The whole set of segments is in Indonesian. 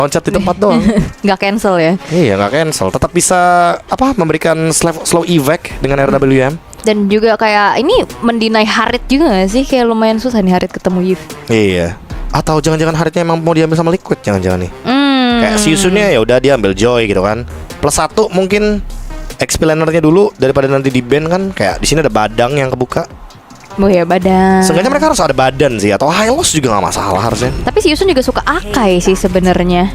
loncat di tempat doang. Nggak cancel ya. Iya, nggak cancel. Tetap bisa memberikan slow evac dengan RWM. Dan juga kayak ini mendinai Harit juga gak sih? Kayak lumayan susah nih Harit ketemu Yves. Iya. Atau jangan-jangan Haritnya emang mau diambil sama Liquid, jangan-jangan nih. Kayak Siusunnya ya udah dia ambil Joy gitu kan. +1 mungkin XP lanernya dulu daripada nanti di ban kan. Kayak di sini ada Badang yang kebuka. Oh ya badan. Seenggaknya mereka harus ada badan sih. Atau high loss juga gak masalah harusnya. Tapi si Yusun juga suka Akai sih sebenarnya.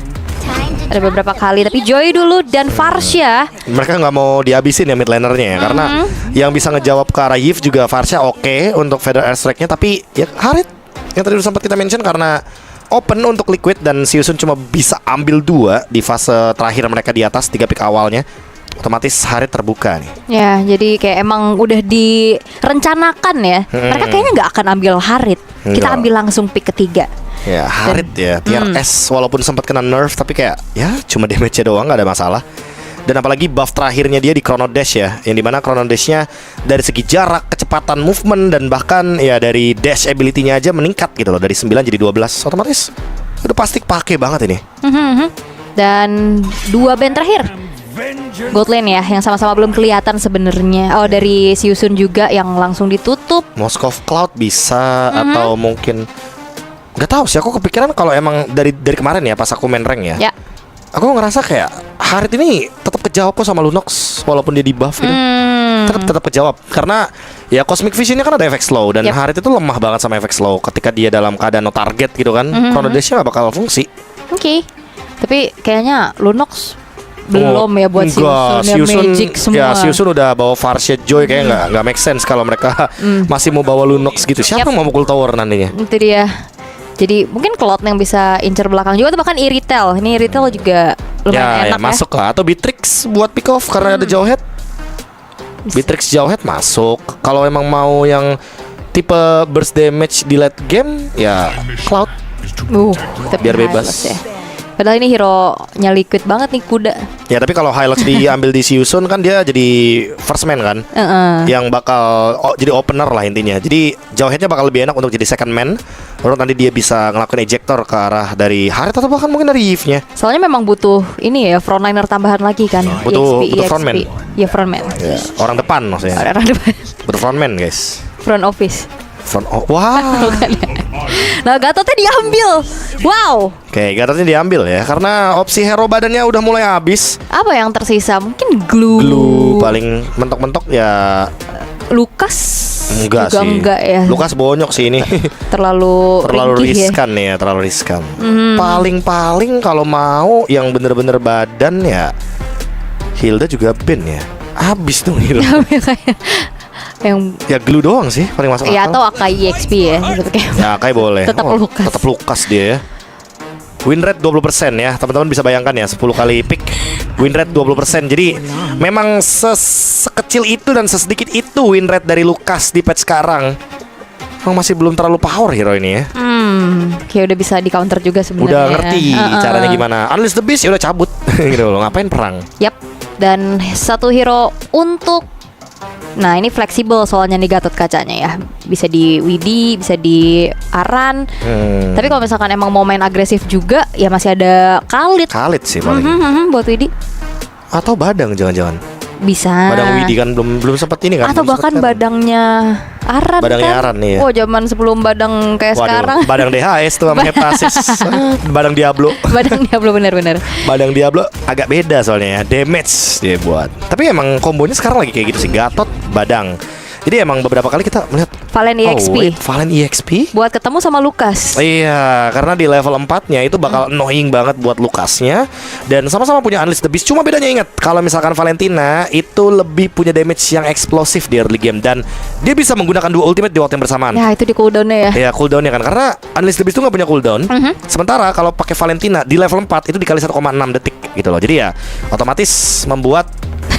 Ada beberapa kali. Tapi Joy dulu dan Varsha. Mereka nggak mau dihabisin ya mid lanernya ya. Karena yang bisa ngejawab ke arah Yves juga Varsha oke untuk Feather Airstrike-nya. Tapi ya Harit yang tadi udah sempat kita mention karena open untuk Liquid. Dan Siusun cuma bisa ambil 2 di fase terakhir mereka di atas 3 pick awalnya. Otomatis Harit terbuka nih. Ya jadi kayak emang udah direncanakan ya. Mereka kayaknya nggak akan ambil Harit. Kita Nggak. ambil langsung pick ketiga. Ya Harit ya tier S walaupun sempat kena nerf. Tapi kayak ya cuma damage-nya doang, gak ada masalah. Dan apalagi buff terakhirnya dia di Chrono Dash ya. Yang dimana Chrono Dash-nya dari segi jarak, kecepatan movement, dan bahkan ya dari dash ability-nya aja meningkat gitu loh. Dari 9 jadi 12. Otomatis udah pasti pakai banget ini. Dan 2 band terakhir Gold Lane ya, yang sama-sama belum kelihatan sebenarnya. Oh dari Siusun juga yang langsung ditutup. Moskov Cloud bisa atau mungkin nggak tahu sih, aku kepikiran kalau emang dari kemarin ya pas aku main rank ya. Ya. Aku ngerasa kayak Harit ini tetap kejawab kok sama Lunox walaupun dia di buff gitu. Tetap kejawab karena ya Cosmic Vision-nya kan ada efek slow dan Harit itu lemah banget sama efek slow ketika dia dalam keadaan no target gitu kan. Chrono Dash-nya nggak bakal fungsi. Oke. Tapi kayaknya Lunox belum ya buat Enggak, Siusun ya, Magic semua. Ya Siusun udah bawa Varsha Joy kayak nggak make sense kalau mereka masih mau bawa Lunox gitu. Siapa yang mau mukul tower nantinya? Itu dia. Jadi mungkin Cloud yang bisa incer belakang juga, atau bahkan Iritel. Ini Iritel juga lumayan Ya enak masuk lah. Atau Beatrix buat pick off karena ada Jawhead. Beatrix Jawhead masuk. Kalau emang mau yang tipe burst damage di late game ya Cloud. Tapi Biar bebas. Highlights ya. Padahal ini hero-nya Liquid banget nih kuda. Ya tapi kalau highlights diambil di Siusun kan dia jadi first man kan. Yang bakal jadi opener lah intinya. Jadi Jawheadnya bakal lebih enak untuk jadi second man. Lalu nanti dia bisa ngelakuin ejector ke arah dari Harit atau bahkan mungkin dari Yves-nya. Soalnya memang butuh ini ya, frontliner tambahan lagi kan. Butuh frontman. Iya frontman. Ya, orang depan maksudnya. Orang depan. Butuh frontman guys. Front office. Wow. Nah Gatotnya diambil. Wow. Oke, Gatotnya diambil ya karena opsi hero badannya udah mulai habis. Apa yang tersisa? Mungkin glue. Glue paling mentok-mentok ya. Lukas Enggak juga sih. enggak ya. Lukas bonyok sih ini. Terlalu ringkih riskan ya, terlalu riskan. Paling kalau mau yang bener-bener badan ya Hilda juga ban ya. Habis dong Hilda. Yang Ya glue doang sih paling masuk ya akal. atau Akai EXP ya gitu kayak. Ya kayak boleh. Tetap Lukas. Tetap Lukas dia ya. Win rate 20% ya. Teman-teman bisa bayangkan ya 10 kali pick win rate 20%. Jadi memang sekecil itu dan sesedikit itu win rate dari Lukas di patch sekarang. Emang masih belum terlalu power hero ini ya. Kayak udah bisa di counter juga sebenarnya. Udah ngerti caranya gimana. Unleash the Beast ya udah cabut gitu loh. Ngapain perang? Yap. Dan satu hero untuk ini fleksibel soalnya nih Gatot kacanya ya. Bisa di Widi, bisa di Aran. Tapi kalau misalkan emang mau main agresif juga ya masih ada Khalid. Khalid sih paling. Buat Widi Atau Badang jangan-jangan. bisa. Badang Widi kan belum sempat ini kan. Atau belum bahkan sempet kan. badangnya Aran Badangnya kan. Aran, iya. Oh zaman sebelum badang kayak Waduh, sekarang. Badang DHS tuh sama Heptasis. Badang Diablo. Badang Diablo bener-bener. Badang Diablo agak beda soalnya ya. Damage dia buat. Tapi emang kombonya sekarang lagi kayak gitu sih. Gatot, Badang. Jadi emang beberapa kali kita melihat Valen EXP Valen EXP buat ketemu sama Lukas. Iya, karena di level 4-nya itu bakal annoying banget buat Lukasnya. Dan sama-sama punya Unleash the Beast. Cuma bedanya ingat, kalau misalkan Valentina itu lebih punya damage yang eksplosif di early game. Dan dia bisa menggunakan dua ultimate di waktu yang bersamaan. Ya itu di cooldownnya ya. Ya cooldownnya kan, karena Unleash the Beast itu gak punya cooldown. Sementara kalau pakai Valentina di level 4 itu dikali 1,6 detik gitu loh. Jadi ya otomatis membuat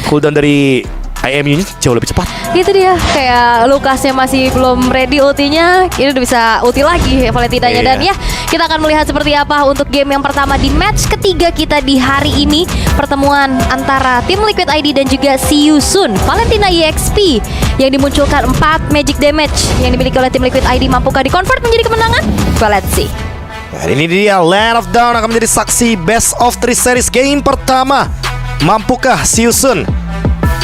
cooldown dari IMU-nya jauh lebih cepat. Itu dia, kayak Lukasnya masih belum ready ultinya, ini udah bisa ulti lagi Valentinanya. Dan ya kita akan melihat seperti apa untuk game yang pertama di match ketiga kita di hari ini. Pertemuan antara tim Liquid ID dan juga Siusun. Valentina EXP yang dimunculkan 4 magic damage yang dimiliki oleh tim Liquid ID, mampukah di-convert menjadi kemenangan? Well, let's see. Dan ini dia Land of Dawn akan menjadi saksi Best of 3 series game pertama. Mampukah Season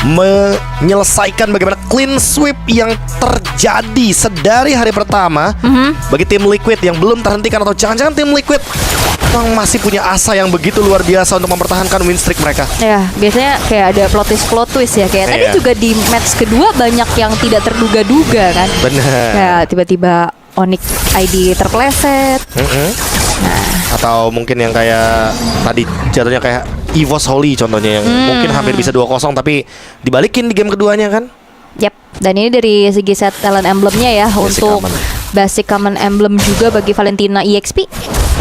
menyelesaikan bagaimana clean sweep yang terjadi sedari hari pertama bagi tim Liquid yang belum terhentikan, atau jangan-jangan tim Liquid memang masih punya asa yang begitu luar biasa untuk mempertahankan win streak mereka. Ya, biasanya kayak ada plot twist ya. Kayak tadi juga di match kedua banyak yang tidak terduga-duga kan. Bener. Kayak tiba-tiba Onyx ID terpleset. Atau mungkin yang kayak tadi jatuhnya kayak EVOS Holy contohnya yang mungkin hampir bisa 2-0 tapi dibalikin di game keduanya kan. Yap, dan ini dari segi set talent emblemnya ya, untuk basic common emblem juga bagi Valentina EXP.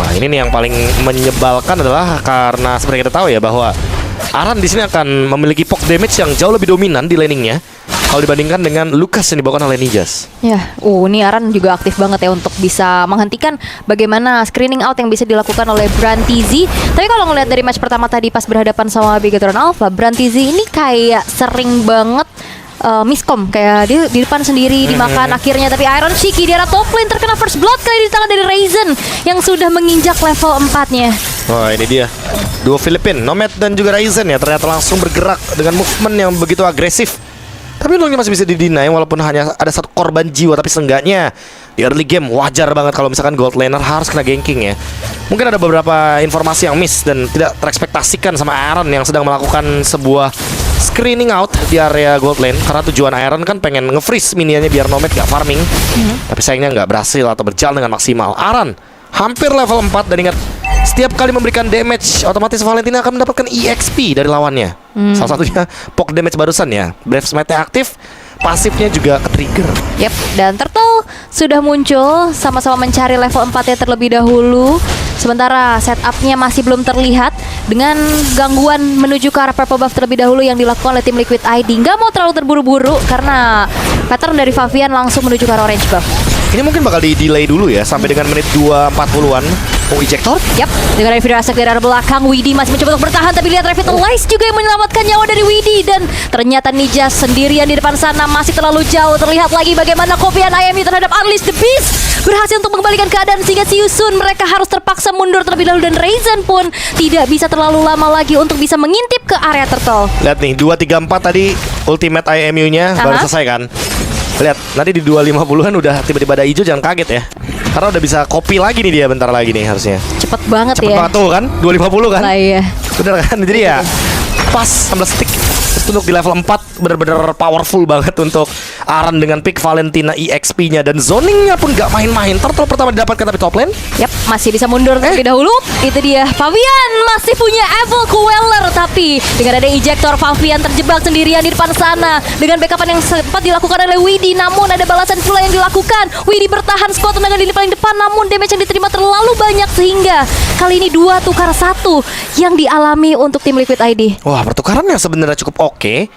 Nah ini nih yang paling menyebalkan adalah karena seperti kita tahu ya bahwa Aran di sini akan memiliki poke damage yang jauh lebih dominan di laningnya kalau dibandingkan dengan Lucas yang dibawakan oleh Nijas. Ya, ini Aran juga aktif banget ya untuk bisa menghentikan bagaimana screening out yang bisa dilakukan oleh Brantizi. Tapi kalau ngeliat dari match pertama tadi pas berhadapan sama Bigatron Alpha, Brantizi ini kayak sering banget miscom, kayak dia di depan sendiri dimakan akhirnya. Tapi Iron Shiki di arah top lane terkena first blood kali di tangan dari Ryzen yang sudah menginjak level 4-nya. Wah ini dia duo Filipin, Nomad dan juga Ryzen ya ternyata langsung bergerak dengan movement yang begitu agresif. Tapi untungnya masih bisa didinai walaupun hanya ada satu korban jiwa. Tapi seenggaknya di early game wajar banget kalau misalkan gold laner harus kena ganking ya. Mungkin ada beberapa informasi yang miss dan tidak terekspektasikan sama Aaron yang sedang melakukan sebuah screening out di area gold lane. Karena tujuan Aaron kan pengen nge-freeze minionnya biar Nomad gak farming. Tapi sayangnya gak berhasil atau berjalan dengan maksimal. Aaron hampir level 4 dan ingat, setiap kali memberikan damage otomatis Valentina akan mendapatkan EXP dari lawannya. Salah satunya poke damage barusan ya. Brave Smite-nya aktif, pasifnya juga ke-trigger. Yep, dan Turtle sudah muncul sama-sama mencari level 4-nya terlebih dahulu. Sementara setupnya masih belum terlihat dengan gangguan menuju ke arah purple buff terlebih dahulu yang dilakukan oleh tim Liquid ID. Nggak mau terlalu terburu-buru karena pattern dari Favian langsung menuju ke arah orange buff. Ini mungkin bakal di-delay dulu ya sampai dengan menit 2.40-an. Ejector? Yap, dengan Revitalize dari arah belakang, Widhi masih mencoba untuk bertahan, tapi lihat Revitalize juga yang menyelamatkan nyawa dari Widhi. Dan ternyata Nijas sendirian di depan sana, masih terlalu jauh. Terlihat lagi bagaimana Kopian IMU terhadap Unleash the Beast berhasil untuk mengembalikan keadaan sehingga Season mereka harus terpaksa mundur terlebih dahulu. Dan Ryzen pun tidak bisa terlalu lama lagi untuk bisa mengintip ke area Turtle. Lihat nih, 2-3-4 tadi ultimate IMU-nya baru selesai kan. Lihat, nanti di 2.50-an udah tiba-tiba ada hijau, jangan kaget ya. Karena udah bisa copy lagi nih dia bentar lagi nih harusnya. Cepet banget Cepet ya. banget tuh kan, 2.50 kan. Nah, iya. Bener kan, jadi ya pas 11 stick. Terus untuk di level 4 bener-bener powerful banget untuk Aran dengan pick Valentina EXP-nya. Dan zoningnya pun gak main-main. Turtle pertama didapatkan tapi top lane. Yap, masih bisa mundur terlebih dahulu. Itu dia, Favian masih punya Evil Queller. Tapi dengan ada ejector, Favian terjebak sendirian di depan sana. Dengan backupan yang sempat dilakukan oleh Widhi, namun ada balasan pula yang dilakukan. Widhi bertahan squad tenaga di paling depan, namun damage yang diterima terlalu banyak sehingga kali ini 2 tukar 1 yang dialami untuk tim Liquid ID. Wah, pertukaran yang sebenarnya cukup oke.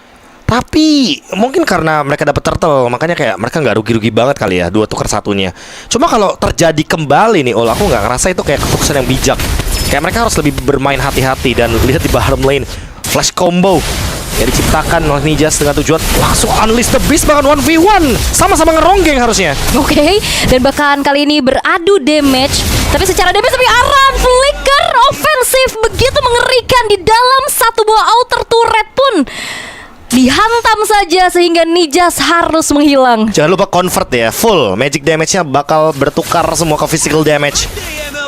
Tapi mungkin karena mereka dapat turtle, makanya kayak mereka nggak rugi-rugi banget kali ya 2 tukar 1-nya. Cuma kalau terjadi kembali nih, aku nggak ngerasa itu kayak keputusan yang bijak. Kayak mereka harus lebih bermain hati-hati. Dan lihat di bottom lane, flash combo yang diciptakan oleh Nijas dengan tujuan langsung Unleash the Beast, bahkan 1v1 sama-sama ngeronggeng harusnya. Oke, dan bahkan kali ini beradu damage. Tapi secara damage tapi Aran flicker ofensif begitu mengerikan di dalam satu buah outer turret pun dihantam saja sehingga Nijas harus menghilang. Jangan lupa convert ya, full magic damage-nya bakal bertukar semua ke physical damage.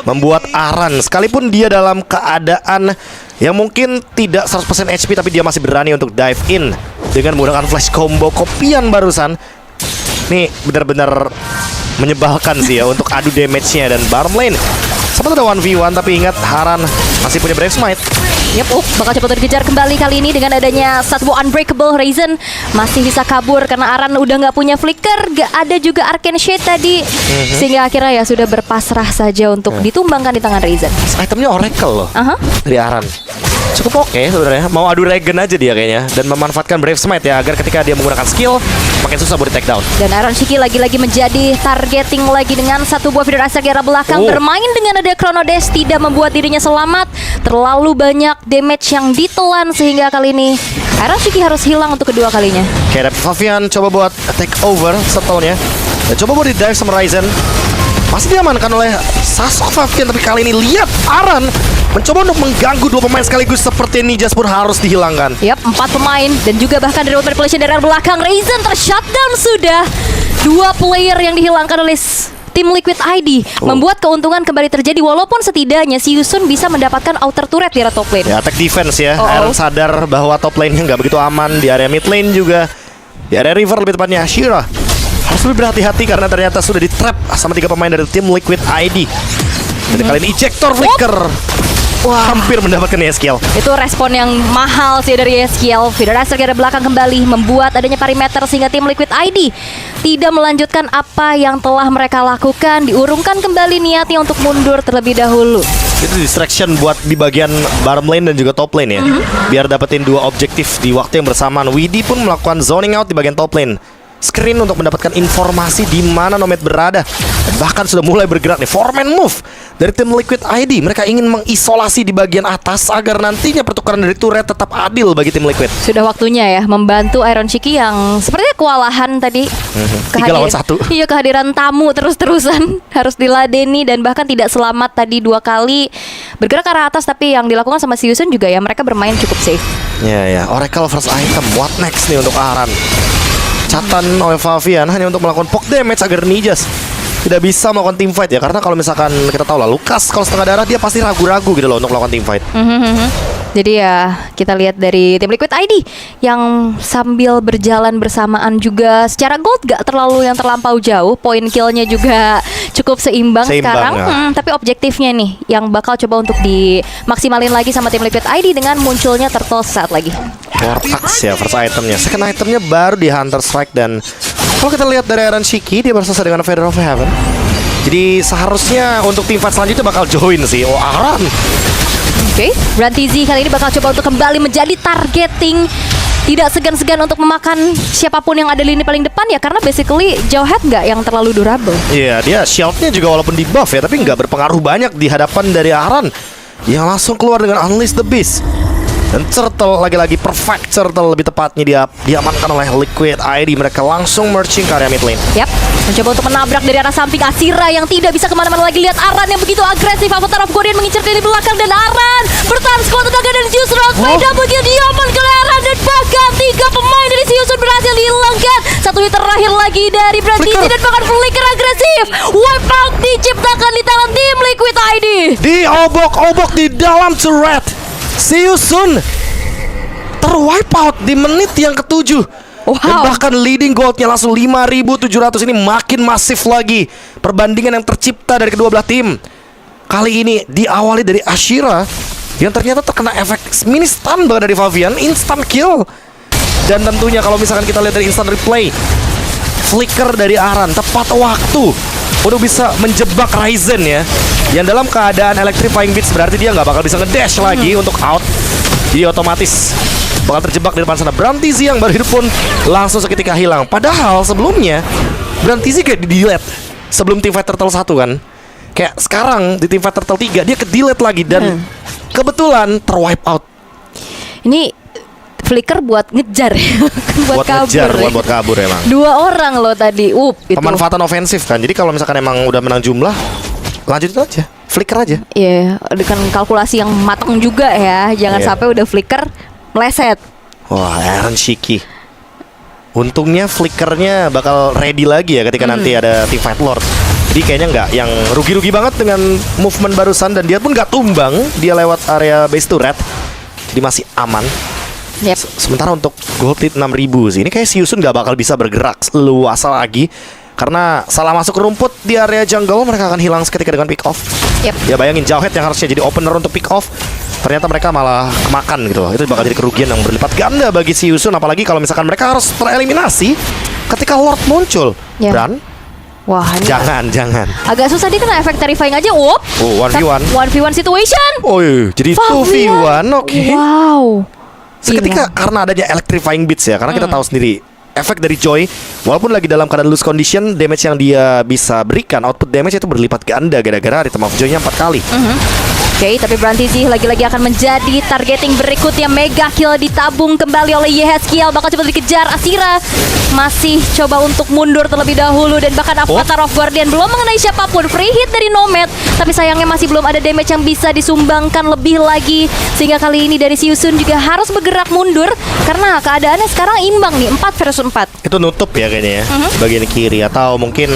Membuat Aran, sekalipun dia dalam keadaan yang mungkin tidak 100% HP, tapi dia masih berani untuk dive in dengan menggunakan flash combo Kopian barusan. Nih benar-benar menyebalkan sih ya untuk adu damage-nya. Dan bottom lane sempat ada 1v1, tapi ingat Aran masih punya Brave Smite. Yep, bakal cepat dikejar kembali kali ini dengan adanya satu Unbreakable. Ryzen masih bisa kabur karena Aran udah nggak punya flicker, gak ada juga Arcane Shade tadi, sehingga akhirnya ya sudah berpasrah saja untuk ditumbangkan di tangan Ryzen. Itemnya Oracle loh dari Aran. Cukup oke sebenarnya. Mau adu regen aja dia kayaknya, dan memanfaatkan Brave Smite ya agar ketika dia menggunakan skill makin susah buat di take down. Dan Iron Shiki lagi-lagi menjadi targeting lagi dengan satu buah Feeder Acer di arah belakang. Bermain dengan ada Chrono Dash tidak membuat dirinya selamat. Terlalu banyak damage yang ditelan sehingga kali ini Iron Shiki harus hilang untuk kedua kalinya. Oke, Favian coba buat take over settle-nya. Dan coba buat di dive sama Ryzen. masih diamankan oleh Sasuke Fabian. Tapi kali ini lihat Aran mencoba untuk mengganggu dua pemain sekaligus. Seperti Nijas pun harus dihilangkan. Yap, 4 pemain dan juga bahkan dari Ultimate Collision dari arah belakang Ryzen tershutdown sudah. 2 player yang dihilangkan oleh tim Liquid ID membuat keuntungan kembali terjadi, walaupun setidaknya si Yusun bisa mendapatkan outer turret di area top lane. Ya, attack defense ya. Aran sadar bahwa top lane-nya nggak begitu aman. Di area mid lane juga, di area river lebih tepatnya, Shira harus lebih berhati-hati karena ternyata sudah di-trap sama 3 pemain dari tim Liquid ID. Dan kali ini ejector flicker. Wah, hampir mendapatkan ESKL. Itu respon yang mahal sih dari ESKL. Fideraster ke belakang kembali membuat adanya perimeter sehingga tim Liquid ID tidak melanjutkan apa yang telah mereka lakukan. Diurungkan kembali niatnya untuk mundur terlebih dahulu. Itu distraction buat di bagian bottom lane dan juga top lane ya. Biar dapetin 2 objektif di waktu yang bersamaan. Widi pun melakukan zoning out di bagian top lane. Screen untuk mendapatkan informasi di mana Nomad berada. Dan bahkan sudah mulai bergerak nih 4-man move dari tim Liquid ID. Mereka ingin mengisolasi di bagian atas agar nantinya pertukaran dari turret tetap adil bagi tim Liquid. Sudah waktunya ya membantu Iron Shiki yang sepertinya kewalahan tadi. 3 lawan 1. Iya, kehadiran tamu terus-terusan harus diladeni dan bahkan tidak selamat tadi 2 kali bergerak ke arah atas. Tapi yang dilakukan sama si Yusun juga ya, mereka bermain cukup safe. Ya, Oracle first item. What next nih untuk Aran? Catan oleh Fabian hanya untuk melakukan poke damage agar Nijas tidak bisa melakukan team fight ya. Karena kalau misalkan kita tahu lah, Lukas kalau setengah darah dia pasti ragu-ragu gitu loh untuk melakukan team fight. Jadi ya kita lihat dari tim Liquid ID yang sambil berjalan bersamaan juga secara gold gak terlalu yang terlampau jauh. Point killnya juga cukup seimbang sekarang ya. Tapi objektifnya nih yang bakal coba untuk dimaksimalin lagi sama tim Liquid ID dengan munculnya Turtle saat lagi. Vortex ya first itemnya. Second itemnya baru di Hunter Strike. Dan kalau kita lihat dari Aran Shiki, dia berselesai dengan Feather of Heaven. Jadi seharusnya untuk tim fight selanjutnya bakal join sih. Oh, Aran. Oke, Brantizi kali ini bakal coba untuk kembali menjadi targeting. Tidak segan-segan untuk memakan siapapun yang ada di lini paling depan ya. Karena basically Jawhead nggak yang terlalu durable. Iya, dia shieldnya juga walaupun di buff ya, tapi nggak berpengaruh banyak di hadapan dari Aran yang langsung keluar dengan Unleash the Beast. Dan Turtle lagi-lagi perfect. Turtle lebih tepatnya dia diamankan oleh Liquid ID. Mereka langsung merging ke area mid lane. Yap, mencoba untuk menabrak dari arah samping Asira yang tidak bisa kemana-mana lagi. Lihat Aran yang begitu agresif. Avatar of Guardian mengincar dari belakang dan Aran bertahan sekuat tenaga dari Zeus Rockbite. Double kill diamankan oleh Aran dan bahkan 3 pemain dari Zeus berhasil dihilangkan. 1 hit terakhir lagi dari Brantizi dan bahkan Flicker agresif. Wipe out diciptakan di tangan tim Liquid ID. Diobok-obok di dalam turret. Si Yusun terwipe out di menit yang ke-7. Dan bahkan leading goldnya langsung 5.700. Ini makin masif lagi perbandingan yang tercipta dari kedua belah tim. Kali ini diawali dari Ashira yang ternyata terkena efek mini stun bahkan dari Fabian. Instant kill. Dan tentunya kalau misalkan kita lihat dari instant replay, flicker dari Aran tepat waktu untuk bisa menjebak Ryzen ya, yang dalam keadaan electrifying beats. Berarti dia nggak bakal bisa ngedash lagi untuk out. Jadi otomatis bakal terjebak di depan sana. Brantizi yang baru hidup pun langsung seketika hilang. Padahal sebelumnya Brantizi kayak di-delete sebelum Teamfight Turtle 1 kan. Kayak sekarang di Teamfight Turtle 3 dia ke-delete lagi. Dan kebetulan ter-wipe out. Ini Flicker buat ngejar buat kabur ngejar, ya. buat kabur emang. 2 orang loh tadi. Itu pemanfaatan ofensif kan. Jadi kalau misalkan emang udah menang jumlah, lanjutin aja, flicker aja. Iya, dengan kalkulasi yang matang juga ya. Jangan sampai udah flicker meleset. Wah, Aran Shiki. Untungnya flickernya bakal ready lagi ya ketika nanti ada Teamfight Lord. Jadi kayaknya nggak yang rugi-rugi banget dengan movement barusan. Dan dia pun nggak tumbang. Dia lewat area base turret. Jadi masih aman. Yep. Sementara untuk gold lead 6.000 sih, ini kayak si Yusun gak bakal bisa bergerak luasa lagi. Karena salah masuk ke rumput di area jungle, mereka akan hilang seketika dengan pick off. Ya bayangin Jawhead yang harusnya jadi opener untuk pick off, ternyata mereka malah kemakan gitu loh. Itu bakal jadi kerugian yang berlipat ganda bagi si Yusun. Apalagi kalau misalkan mereka harus tereliminasi ketika Lord muncul. Bran, wah, jangan. agak susah, dia kena efek terrifying aja. 1v1 situation. Oh iya, jadi 2v1. Oke. Wow. Seketika karena adanya electrifying beats ya. Karena kita tahu sendiri efek dari Joy, walaupun lagi dalam keadaan lose condition, damage yang dia bisa berikan, output damage itu berlipat ganda gara-gara item of Joy-nya 4 kali. Oke, tapi Brantizi lagi-lagi akan menjadi targeting berikutnya. Mega kill ditabung kembali oleh Yehezkiel. Bakal coba dikejar. Asira masih coba untuk mundur terlebih dahulu. Dan bahkan Avatar of Guardian belum mengenai siapapun. Free hit dari Nomad. Tapi sayangnya masih belum ada damage yang bisa disumbangkan lebih lagi. Sehingga kali ini dari Siusun juga harus bergerak mundur. Karena keadaannya sekarang imbang nih, 4 versus 4. Itu nutup ya kayaknya ya, bagian kiri. Atau mungkin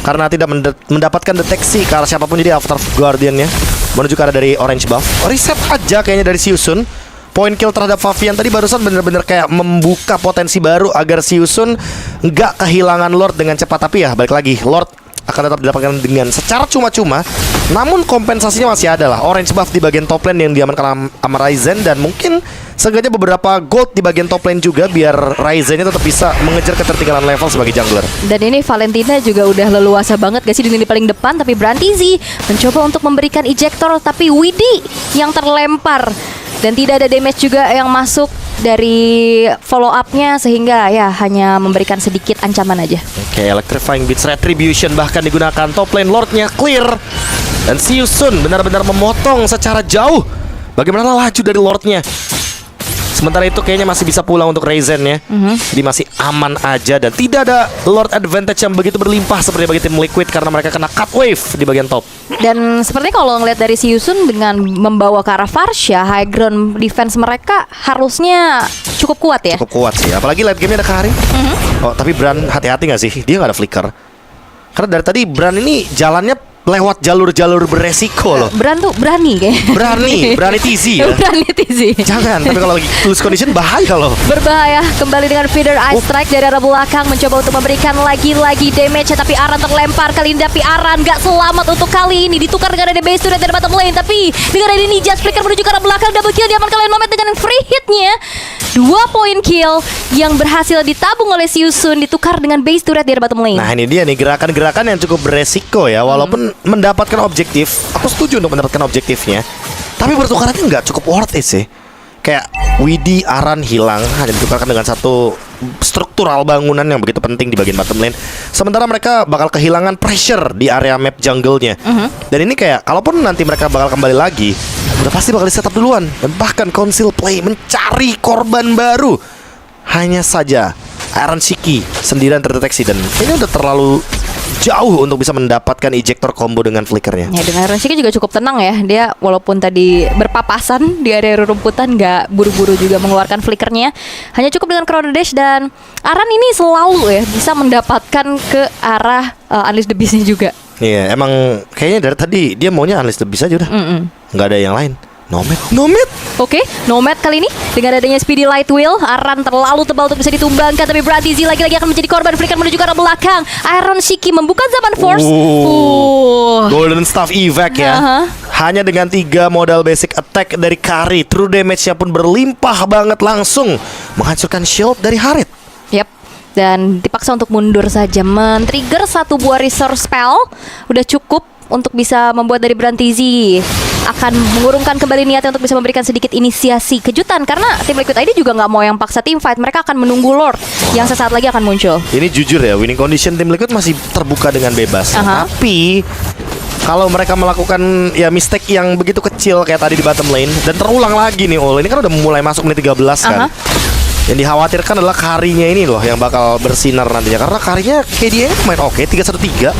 karena tidak mendapatkan deteksi ke arah siapapun, jadi Avatar of Guardian-nya menuju ke arah dari orange buff. Reset aja kayaknya dari Siusun. Point kill terhadap Favian tadi barusan bener-bener kayak membuka potensi baru agar Siusun nggak kehilangan Lord dengan cepat. Tapi ya balik lagi, Lord akan tetap didapatkan dengan secara cuma-cuma. Namun kompensasinya masih ada lah. Orange buff di bagian top lane yang diamankan sama Ryzen. Dan mungkin seenggaknya beberapa gold di bagian top lane juga, biar Ryzennya tetap bisa mengejar ketertinggalan level sebagai jungler. Dan ini Valentina juga udah leluasa banget gak sih di lini paling depan. Tapi Brantizi mencoba untuk memberikan ejector, tapi Widi yang terlempar. Dan tidak ada damage juga yang masuk dari follow up-nya, sehingga ya hanya memberikan sedikit ancaman aja. Oke, Electrifying Beats Retribution bahkan digunakan. Top lane Lordnya clear. Dan Siusun benar-benar memotong secara jauh. Bagaimana laju dari Lordnya. Sementara itu kayaknya masih bisa pulang untuk Ryzen ya. Jadi masih aman aja. Dan tidak ada Lord advantage yang begitu berlimpah seperti bagi tim Liquid, karena mereka kena cut wave di bagian top. Dan sepertinya kalau ngeliat dari Siusun dengan membawa ke arah Varsha, high ground defense mereka harusnya cukup kuat ya. Cukup kuat sih, apalagi late game-nya ada Karin. Oh, tapi Bran hati-hati gak sih? Dia gak ada flicker. Karena dari tadi Bran ini jalannya lewat jalur-jalur beresiko loh. Bran tuh berani kayak. Berani tizi ya. Berani tizi. Jangan, tapi kalau lagi loose condition bahaya loh. Berbahaya. Kembali dengan feeder ice strike dari arah belakang, mencoba untuk memberikan lagi-lagi damage, tapi Aran terlempar kali ini. Tapi Aran gak selamat untuk kali ini. Ditukar dengan ada base turret dari bottom lane, tapi dengan ada Ninja flicker menuju ke arah belakang. Double kill diamankan oleh Nomad dengan free hitnya. 2 point kill yang berhasil ditabung oleh Siusun, ditukar dengan base turret dari bottom lane. Nah ini dia nih, gerakan-gerakan yang cukup beresiko ya. Walaupun mendapatkan objektif, aku setuju untuk mendapatkan objektifnya, tapi bertukarannya nggak cukup worth it sih. Kayak Widi, Aran hilang, hanya ditukarkan dengan satu struktural bangunan yang begitu penting di bagian bottom lane. Sementara mereka bakal kehilangan pressure di area map jungle-nya. Dan ini kayak, kalaupun nanti mereka bakal kembali lagi, udah pasti bakal di setup duluan. Dan bahkan Council Play mencari korban baru. Hanya saja Iron Shiki sendirian terdeteksi, dan ini udah terlalu jauh untuk bisa mendapatkan ejector combo dengan flickernya. Ya, dengan Iron Shiki juga cukup tenang ya. Dia walaupun tadi berpapasan di area rumputan, gak buru-buru juga mengeluarkan flickernya. Hanya cukup dengan Chrono Dash, dan Aran ini selalu ya bisa mendapatkan ke arah Unleash the Beast-nya juga. Iya, emang kayaknya dari tadi dia maunya Unleash the Beast aja udah. Nggak ada yang lain. Nomad. Oke, Nomad kali ini dengan adanya Speedy Light Wheel, Aran terlalu tebal untuk bisa ditumbangkan, tapi Brantizi lagi-lagi akan menjadi korban. Flicker menuju ke arah belakang. Iron Shiki membuka zaman force. Golden Staff evac ya. Hanya dengan 3 modal basic attack dari Kari, true damage-nya pun berlimpah banget, langsung menghancurkan shield dari Harit. Yap. Dan dipaksa untuk mundur saja, men-trigger 1 buah resource spell. Udah cukup untuk bisa membuat dari Brantizi akan mengurungkan kembali niatnya untuk bisa memberikan sedikit inisiasi kejutan, karena tim Liquid ID juga nggak mau yang paksa tim fight. Mereka akan menunggu Lord yang sesaat lagi akan muncul. Ini jujur ya, winning condition tim Liquid masih terbuka dengan bebas. Tapi kalau mereka melakukan ya mistake yang begitu kecil kayak tadi di bottom lane, dan terulang lagi nih, ini kan udah mulai masuk menit 13 kan. Yang dikhawatirkan adalah Karinya ini loh yang bakal bersinar nantinya, karena Karinya KDA main oke 3-1-3.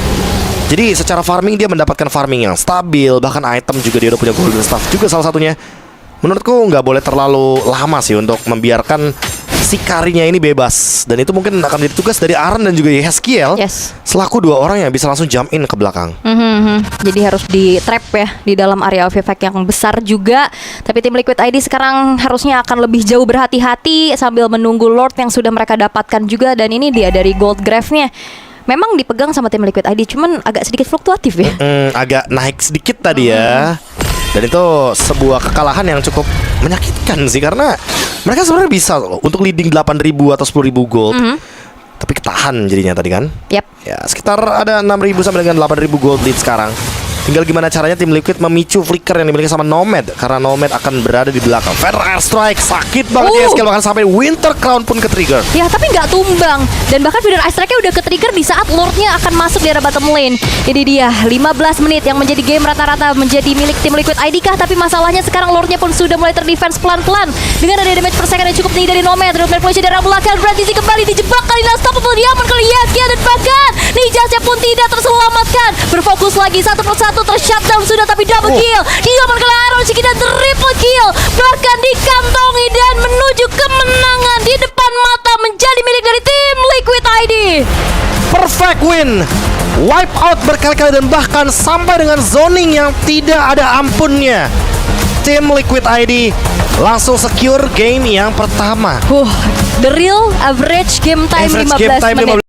Jadi secara farming dia mendapatkan farming yang stabil, bahkan item juga dia udah punya golden staff juga salah satunya. Menurutku nggak boleh terlalu lama sih untuk membiarkan si Karinya ini bebas. Dan itu mungkin akan menjadi tugas dari Aran dan juga Yehezkiel, selaku 2 orang yang bisa langsung jump in ke belakang. Jadi harus di trap ya di dalam area of effect yang besar juga. Tapi tim Liquid ID sekarang harusnya akan lebih jauh berhati-hati sambil menunggu Lord yang sudah mereka dapatkan juga. Dan ini dia dari Gold Grave-nya memang dipegang sama tim Liquid ID, cuman agak sedikit fluktuatif ya. Agak naik sedikit tadi ya. Dan itu sebuah kekalahan yang cukup menyakitkan sih, karena mereka sebenarnya bisa loh untuk leading 8.000 atau 10.000 gold. Tapi ketahan jadinya tadi kan. Yap. Ya sekitar ada 6.000 sampai dengan 8.000 gold lead sekarang. Tinggal gimana caranya tim Liquid memicu flicker yang dimiliki sama Nomad, karena Nomad akan berada di belakang. Feather Airstrike sakit banget ya, skill bahkan sampai Winter Crown pun ke-trigger. Ya, tapi nggak tumbang. Dan bahkan Feather Airstrike-nya udah ke-trigger di saat Lord-nya akan masuk di area bottom lane. Ini dia 15 menit yang menjadi game rata-rata menjadi milik tim Liquid ID kah? Tapi masalahnya sekarang Lord-nya pun sudah mulai terdefense pelan-pelan dengan ada damage per second yang cukup tinggi dari Nomad. Nomad push dari arah belakang, Brandisi kembali dijebak kali ini, unstoppable diaman kali Yaskia, dan bahkan Nijasnya pun tidak terselamatkan. Berfokus lagi satu persatu, ter-shutdown sudah tapi double kill. Diaman kali Iron Shiki dan triple kill. Bahkan dikantongi dan menuju kemenangan di depan mata menjadi milik dari tim Liquid ID. Perfect win, wipe out berkali-kali dan bahkan sampai dengan zoning yang tidak ada ampunnya. Tim Liquid ID langsung secure game yang pertama. The real average game time Average 15 game time menit.